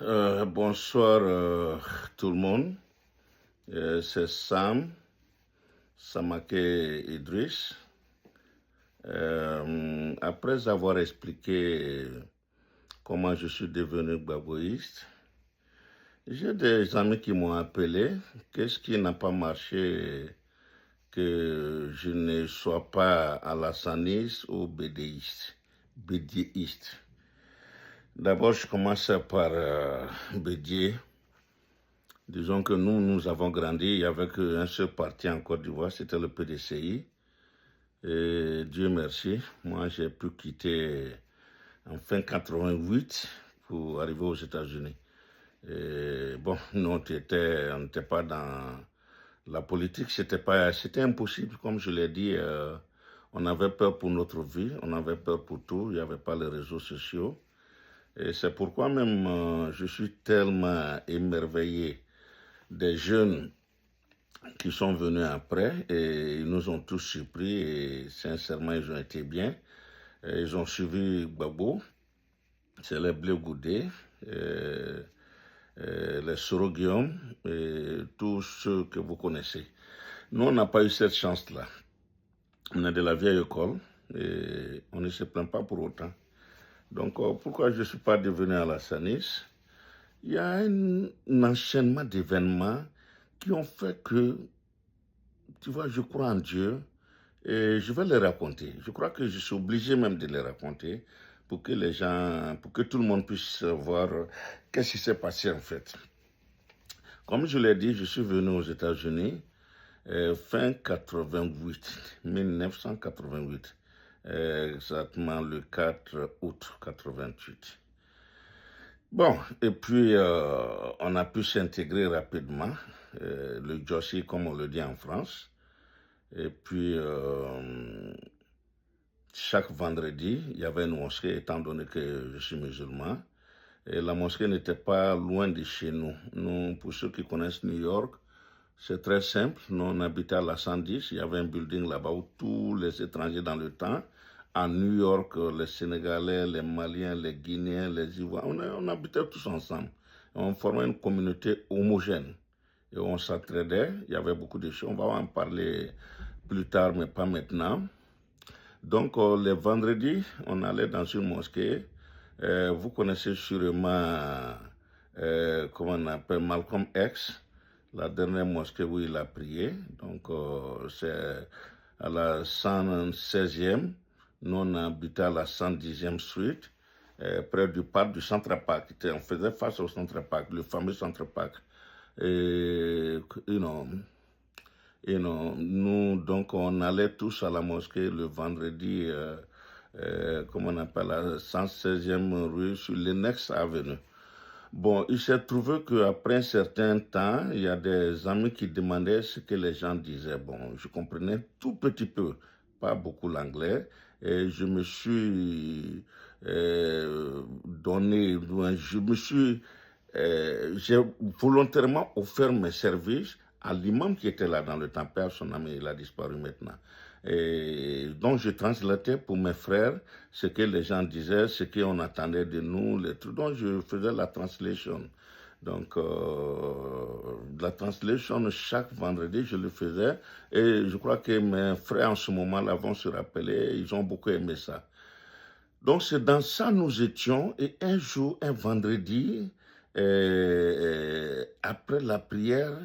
Bonsoir tout le monde. C'est Samake Idriss. Après avoir expliqué comment je suis devenu baboïste, j'ai des amis qui m'ont appelé. Qu'est-ce qui n'a pas marché que je ne sois pas alassaniste ou bédéiste. D'abord, je commence par Bédier. Disons que nous avons grandi, il n'y avait qu'un seul parti en Côte d'Ivoire, c'était le PDCI. Et Dieu merci, moi j'ai pu quitter en fin 88 pour arriver aux États-Unis. Et bon, nous on n'était pas dans la politique, c'était impossible, comme je l'ai dit. On avait peur pour notre vie, on avait peur pour tout, il n'y avait pas les réseaux sociaux. Et c'est pourquoi même je suis tellement émerveillé des jeunes qui sont venus après et ils nous ont tous surpris et sincèrement ils ont été bien. Et ils ont suivi Gbagbo, c'est les Blé Goudé, les Soro Guillaume et tous ceux que vous connaissez. Nous, on n'a pas eu cette chance-là. On est de la vieille école et on ne se plaint pas pour autant. Donc, pourquoi je ne suis pas devenu à la Sanis? Il y a un enchaînement d'événements qui ont fait que, tu vois, je crois en Dieu et je vais les raconter. Je crois que je suis obligé même de les raconter pour que les gens, pour que tout le monde puisse savoir qu'est-ce qui s'est passé en fait. Comme je l'ai dit, je suis venu aux États-Unis fin 88, 1988, exactement le 4 août 88. Bon, et puis on a pu s'intégrer rapidement, le Jossi comme on le dit en France. Et puis chaque vendredi, il y avait une mosquée, étant donné que je suis musulman. Et la mosquée n'était pas loin de chez nous. Nous, pour ceux qui connaissent New York, c'est très simple. Nous, on habitait à la 110. Il y avait un building là-bas où tous les étrangers dans le temps, à New York, les Sénégalais, les Maliens, les Guinéens, les Ivoiriens, on habitait tous ensemble. On formait une communauté homogène. Et on s'entraidait. Il y avait beaucoup de choses. On va en parler plus tard, mais pas maintenant. Donc, les vendredis, on allait dans une mosquée. Vous connaissez sûrement, comment on appelle, Malcolm X, la dernière mosquée où il a prié. Donc, c'est à la 116e. Nous, on habitait à la 110e suite, près du parc du Centre Park. On faisait face au Centre Park, le fameux Centre Park. Et, nous, donc, on allait tous à la mosquée le vendredi, comment on appelle, la 116e rue sur l'Ennex Avenue. Bon, il s'est trouvé qu'après un certain temps, il y a des amis qui demandaient ce que les gens disaient. Bon, je comprenais tout petit peu, pas beaucoup l'anglais, et je me suis j'ai volontairement offert mes services à l'imam qui était là dans le temps. Père, son ami, il a disparu maintenant. Et donc, je translatais pour mes frères ce que les gens disaient, ce qu'on attendait de nous, les trucs. Donc, je faisais la translation. Donc, la translation, chaque vendredi, je le faisais. Et je crois que mes frères, en ce moment-là, vont se rappeler. Ils ont beaucoup aimé ça. Donc, c'est dans ça nous étions. Et un jour, un vendredi, après la prière,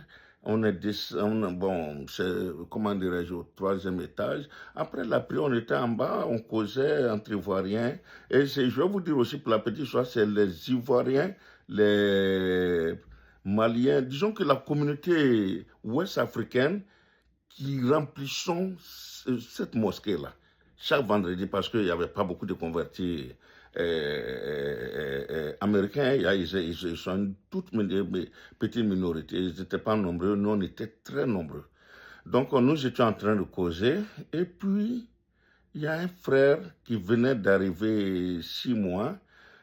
on est descendu, bon, c'est, comment dirais-je, au troisième étage. Après la prière, on était en bas, on causait entre Ivoiriens. Et je vais vous dire aussi, pour la petite histoire, c'est les Ivoiriens, les Maliens, disons que la communauté ouest-africaine qui remplissons cette mosquée-là chaque vendredi parce qu'il n'y avait pas beaucoup de convertis américains. Ils sont une toute petite minorité. Ils n'étaient pas nombreux, nous on était très nombreux. Donc nous étions en train de causer et puis il y a un frère qui venait d'arriver 6 mois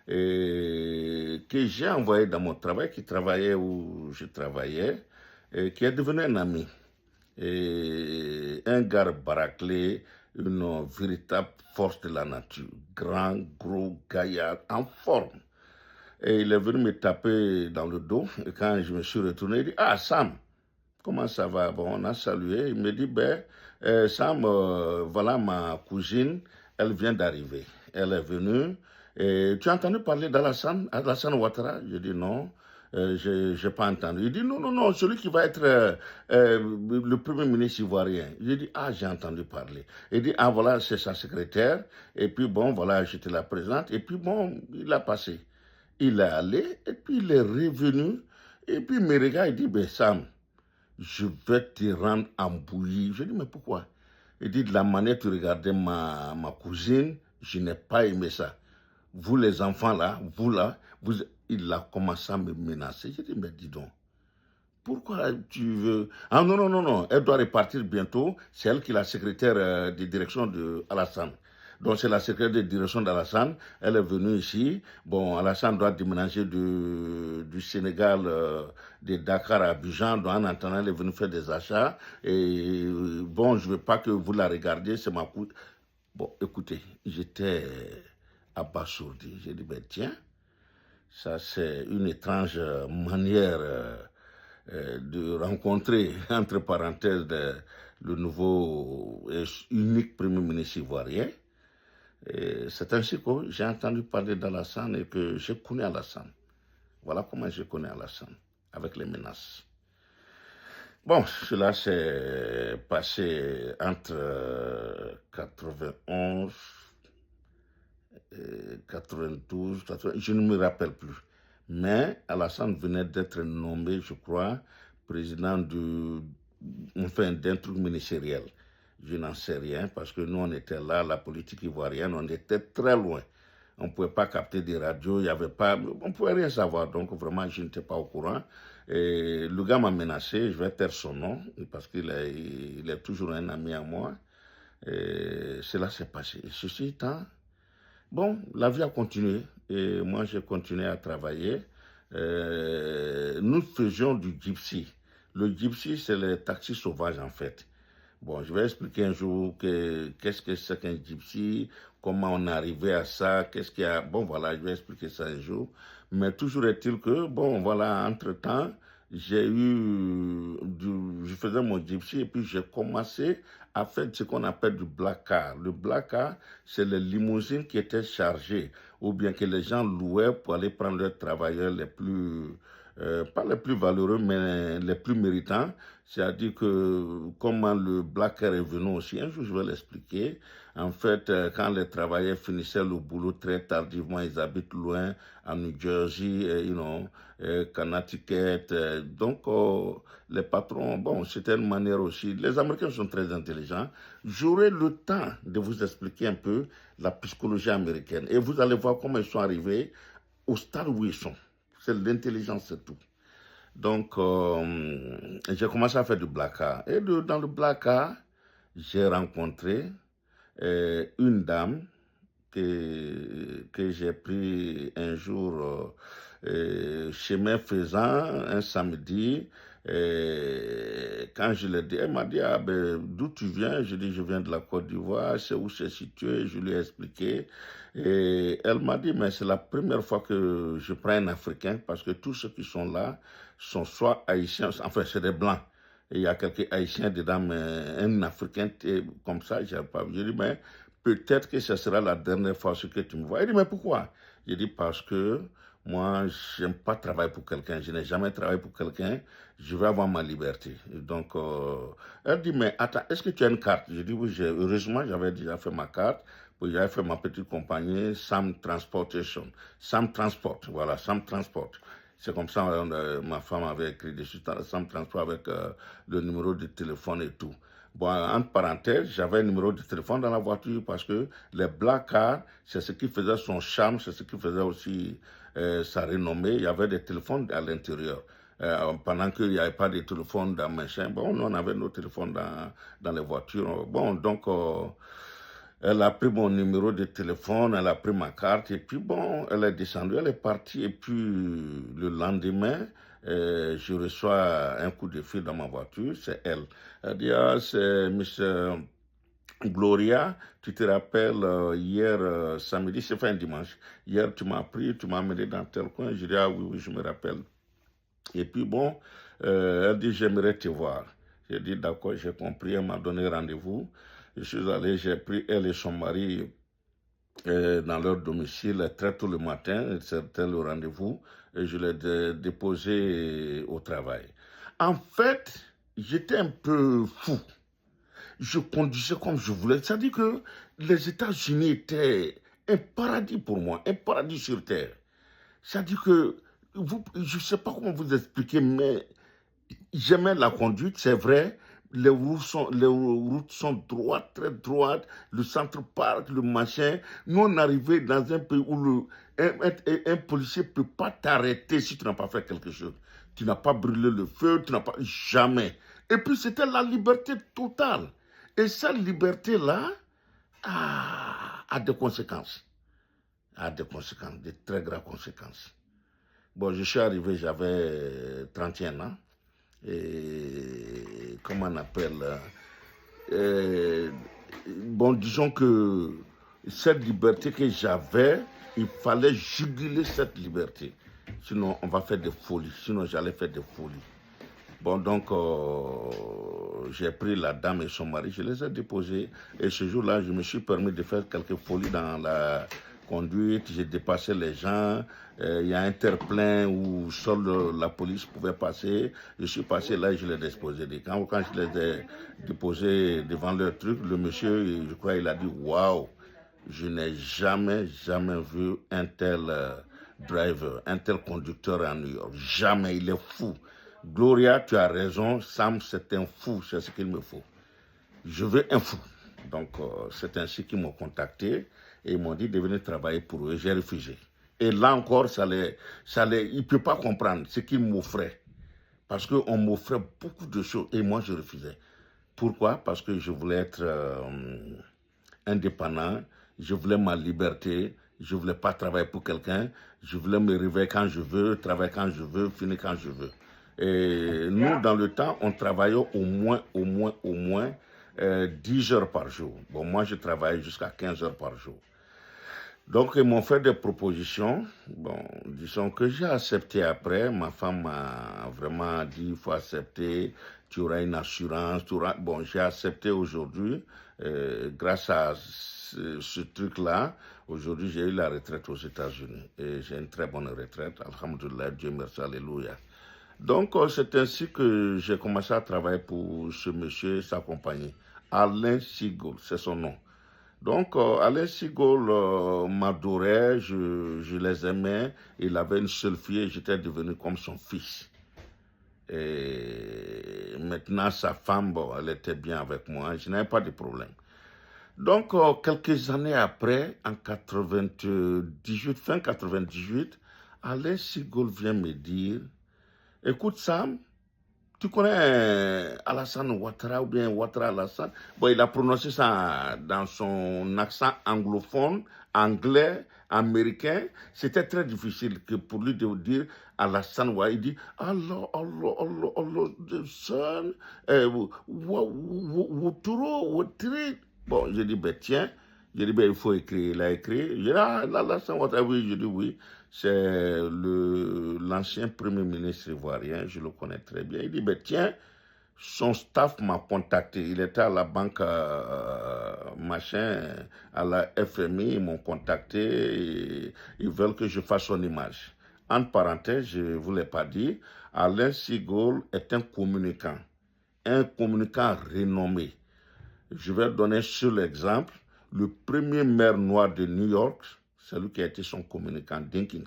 que j'ai envoyé dans mon travail, qui travaillait où je travaillais, et qui est devenu un ami. Et un gars baraclé, une véritable force de la nature, grand, gros, gaillard, en forme. Et il est venu me taper dans le dos. Et quand je me suis retourné, il dit, ah Sam, comment ça va? Bon, on a salué. Il me dit, ben, Sam, voilà ma cousine, elle vient d'arriver. Elle est venue. Et tu as entendu parler d'Alassane Ouattara? Je dis non. Je n'ai pas entendu. Il dit non, non, non, celui qui va être le premier ministre ivoirien. Je dis ah, j'ai entendu parler. Il dit ah, voilà, c'est sa secrétaire. Et puis bon, voilà, je te la présente. Et puis bon, il a passé. Il est allé, et puis il est revenu. Et puis il me regarde, il dit ben Sam, je vais te rendre en bouillie. Je dis mais pourquoi? Il dit de la manière dont tu regardais ma cousine, je n'ai pas aimé ça. Vous les enfants là, vous là, il a commencé à me menacer. J'ai dit, mais dis donc, pourquoi tu veux... Ah non, non, non, non, elle doit repartir bientôt. C'est elle qui est la secrétaire de direction de Alassane. Donc c'est la secrétaire de direction d'Alassane. Elle est venue ici. Bon, Alassane doit déménager du Sénégal, de Dakar à Abidjan. Donc en attendant, elle est venue faire des achats. Et bon, je ne veux pas que vous la regardiez, c'est ma coûte. Bon, écoutez, j'étais abasourdi. J'ai dit, ben tiens, ça c'est une étrange manière de rencontrer, entre parenthèses, le nouveau et unique Premier ministre ivoirien. C'est ainsi que j'ai entendu parler d'Alassane et que je connais Alassane. Voilà comment je connais Alassane, avec les menaces. Bon, cela s'est passé entre 91 92, 80, je ne me rappelle plus. Mais Alassane venait d'être nommé, je crois, président d'un truc ministériel. Je n'en sais rien parce que nous, on était là, la politique ivoirienne, on était très loin. On ne pouvait pas capter des radios, il y avait pas, on ne pouvait rien savoir. Donc vraiment, je n'étais pas au courant. Et le gars m'a menacé, je vais taire son nom parce qu'il est toujours un ami à moi. Et cela s'est passé. Et ceci étant, bon, la vie a continué et moi j'ai continué à travailler. Nous faisions du gypsy. Le gypsy, c'est le taxi sauvage en fait. Bon, je vais expliquer un jour qu'est-ce que c'est qu'un gypsy, comment on est arrivé à ça, qu'est-ce qu'il y a. Bon, voilà, je vais expliquer ça un jour. Mais toujours est-il que, bon, voilà, entre-temps, je faisais mon gypsy et puis j'ai commencé à faire ce qu'on appelle du black car. Le black car, c'est les limousines qui étaient chargées ou bien que les gens louaient pour aller prendre leurs travailleurs les plus, pas les plus valeureux, mais les plus méritants. C'est-à-dire que comment le black car est venu aussi, un jour je vais l'expliquer. En fait, quand les travailleurs finissaient le boulot très tardivement, ils habitent loin, à New Jersey, Connecticut. Donc, les patrons, bon, c'était une manière aussi. Les Américains sont très intelligents. J'aurai le temps de vous expliquer un peu la psychologie américaine. Et vous allez voir comment ils sont arrivés au stade où ils sont. C'est l'intelligence, c'est tout. Donc, j'ai commencé à faire du black car. Et dans le black car, j'ai rencontré une dame que j'ai pris un jour chemin faisant, un samedi. Quand je l'ai dit, elle m'a dit, ah ben, d'où tu viens? Je dis, je viens de la Côte d'Ivoire, c'est où c'est situé? Je lui ai expliqué. Et elle m'a dit, mais c'est la première fois que je prends un Africain, parce que tous ceux qui sont là sont soit haïtiens, enfin c'est des blancs. Et il y a quelques haïtiens dedans, mais un Africain comme ça, je n'ai pas vu. Je dis, mais peut-être que ce sera la dernière fois que tu me vois. Il dit, mais pourquoi? Je dis, parce que moi, je n'aime pas travailler pour quelqu'un. Je n'ai jamais travaillé pour quelqu'un. Je veux avoir ma liberté. Et donc, elle dit, mais attends, est-ce que tu as une carte? Je dis, oui, heureusement, j'avais déjà fait ma carte. Puis j'avais fait ma petite compagnie, Sam Transportation. Sam Transport, voilà, Sam Transport. C'est comme ça, ma femme avait écrit dessus, Sam Transport avec le numéro de téléphone et tout. Bon, entre parenthèses, j'avais un numéro de téléphone dans la voiture parce que les black cars, c'est ce qui faisait son charme, c'est ce qui faisait aussi sa renommée. Il y avait des téléphones à l'intérieur. Pendant qu'il n'y avait pas de téléphone dans machin, bon, nous on avait nos téléphones dans les voitures. Bon, donc, elle a pris mon numéro de téléphone, elle a pris ma carte, et puis bon, elle est descendue, elle est partie, et puis le lendemain, je reçois un coup de fil dans ma voiture, c'est elle. Elle dit, ah, c'est monsieur Gloria, tu te rappelles, hier samedi, c'est fin dimanche, hier tu m'as pris, tu m'as amené dans tel coin, je dis, ah oui, oui, je me rappelle. Et puis bon, elle dit, j'aimerais te voir. J'ai dit, d'accord, j'ai compris, elle m'a donné rendez-vous. Je suis allé, j'ai pris elle et son mari dans leur domicile très tôt le matin, c'était le rendez-vous, et je l'ai déposé au travail. En fait, j'étais un peu fou. Je conduisais comme je voulais. C'est-à-dire que les États-Unis étaient un paradis pour moi, un paradis sur terre. C'est-à-dire que, je ne sais pas comment vous expliquer, mais j'aimais la conduite, c'est vrai. Les routes sont droites, très droites, le centre parc, le machin. Nous, on arrivait dans un pays où un policier ne peut pas t'arrêter si tu n'as pas fait quelque chose. Tu n'as pas brûlé le feu, tu n'as pas... Jamais. Et puis, c'était la liberté totale. Et cette liberté-là a des conséquences. A des conséquences, de très graves conséquences. Bon, je suis arrivé, j'avais 31 ans. Et comment on appelle bon, disons que cette liberté que j'avais, il fallait juguler cette liberté. Sinon, on va faire des folies. Sinon, j'allais faire des folies. Bon, donc, j'ai pris la dame et son mari, je les ai déposés. Et ce jour-là, je me suis permis de faire quelques folies dans la conduite. J'ai dépassé les gens. Il y a un terre-plein où seule la police pouvait passer. Je suis passé là et je les ai déposés. Quand je les ai déposés devant leur truc, le monsieur, je crois, il a dit « Waouh, je n'ai jamais, jamais vu un tel driver, un tel conducteur en New York. Jamais, il est fou. » Gloria, tu as raison, Sam, c'est un fou, c'est ce qu'il me faut. Je veux un fou. Donc, c'est ainsi qu'ils m'ont contacté et ils m'ont dit de venir travailler pour eux. J'ai refusé. Et là encore, il ne peut pas comprendre ce qu'ils m'offraient. Parce qu'on m'offrait beaucoup de choses et moi, je refusais. Pourquoi? Parce que je voulais être indépendant, je voulais ma liberté, je ne voulais pas travailler pour quelqu'un, je voulais me réveiller quand je veux, travailler quand je veux, finir quand je veux. Et nous, dans le temps, on travaillait au moins 10 heures par jour. Bon, moi, je travaillais jusqu'à 15 heures par jour. Donc, ils m'ont fait des propositions. Bon, disons que j'ai accepté après. Ma femme m'a vraiment dit, il faut accepter, tu auras une assurance. Bon, j'ai accepté aujourd'hui. Grâce à ce truc-là, aujourd'hui, j'ai eu la retraite aux États-Unis. Et j'ai une très bonne retraite. Alhamdulillah, Dieu merci, alléluia. Donc, c'est ainsi que j'ai commencé à travailler pour ce monsieur et sa compagnie. Alain Sigol, c'est son nom. Donc, Alain Sigol m'adorait, je les aimais. Il avait une seule fille et j'étais devenu comme son fils. Et maintenant, sa femme, bon, elle était bien avec moi, je n'avais pas de problème. Donc, quelques années après, en 98, fin 98, Alain Sigol vient me dire, écoute Sam, tu connais Alassane Ouattara ou bien Ouattara Alassane? Bon, il a prononcé ça dans son accent anglophone, anglais, américain. C'était très difficile pour lui de dire Alassane Ouattara. Il dit Allah, Allah, Allah, Allah, the son, Ouattara, Ouattara. Bon, je dis, ben tiens, je dis, ben il faut écrire. Il a écrit. Je dis, ah, Alassane Ouattara, oui, je dis oui. C'est l'ancien premier ministre ivoirien, je le connais très bien. Il dit, ben tiens, son staff m'a contacté. Il était à la banque machin, à la FMI, ils m'ont contacté. Et ils veulent que je fasse son image. Entre parenthèses, je ne vous l'ai pas dit, Alain Sigol est un communicant renommé. Je vais donner sur l'exemple, le premier maire noir de New York, c'est lui qui a été son communicant, Dinkins.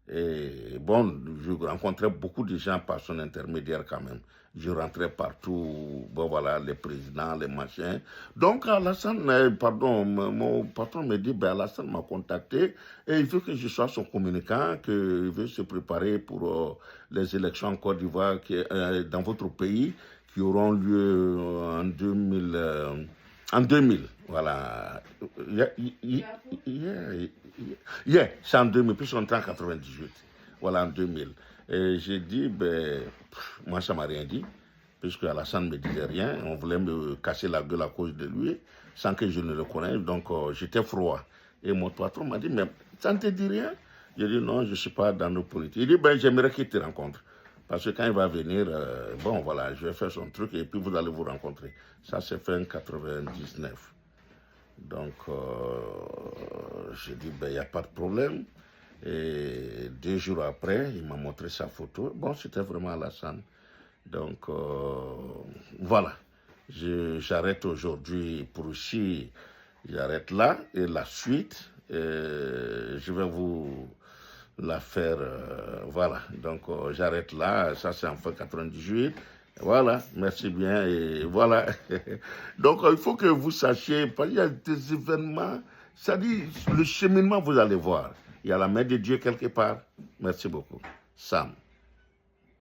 Et bon, je rencontrais beaucoup de gens par son intermédiaire quand même. Je rentrais partout, bon voilà, les présidents, les machins. Donc Alassane, mon patron me dit, ben Alassane m'a contacté et il veut que je sois son communicant, qu'il veut se préparer pour les élections en Côte d'Ivoire dans votre pays qui auront lieu en 2000. En 2000, voilà. C'est en 2000, puis on est en 98. Voilà, en 2000. Et j'ai dit, ben, moi, ça m'a rien dit. puisque Alassane ne me disait rien. On voulait me casser la gueule à cause de lui, sans que je ne le connaisse. Donc, j'étais froid. Et mon patron m'a dit, mais ça ne te dit rien? J'ai dit, non, je ne suis pas dans nos politiques. Il dit, ben, j'aimerais qu'il te rencontre. Parce que quand il va venir, bon, voilà, je vais faire son truc et puis vous allez vous rencontrer. Ça s'est fait en 99. Donc, j'ai dit, ben, il n'y a pas de problème. Et 2 jours après, il m'a montré sa photo. Bon, c'était vraiment Alassane. Donc, voilà. J'arrête aujourd'hui pour ici. J'arrête là. Et la suite, je vais vous la faire. Voilà. Donc, j'arrête là. Ça, c'est en fin 98. Voilà. Merci bien. Et voilà. Donc, il faut que vous sachiez, parce qu'il y a des événements. Ça dit, le cheminement, vous allez voir. Il y a la main de Dieu quelque part. Merci beaucoup. Sam.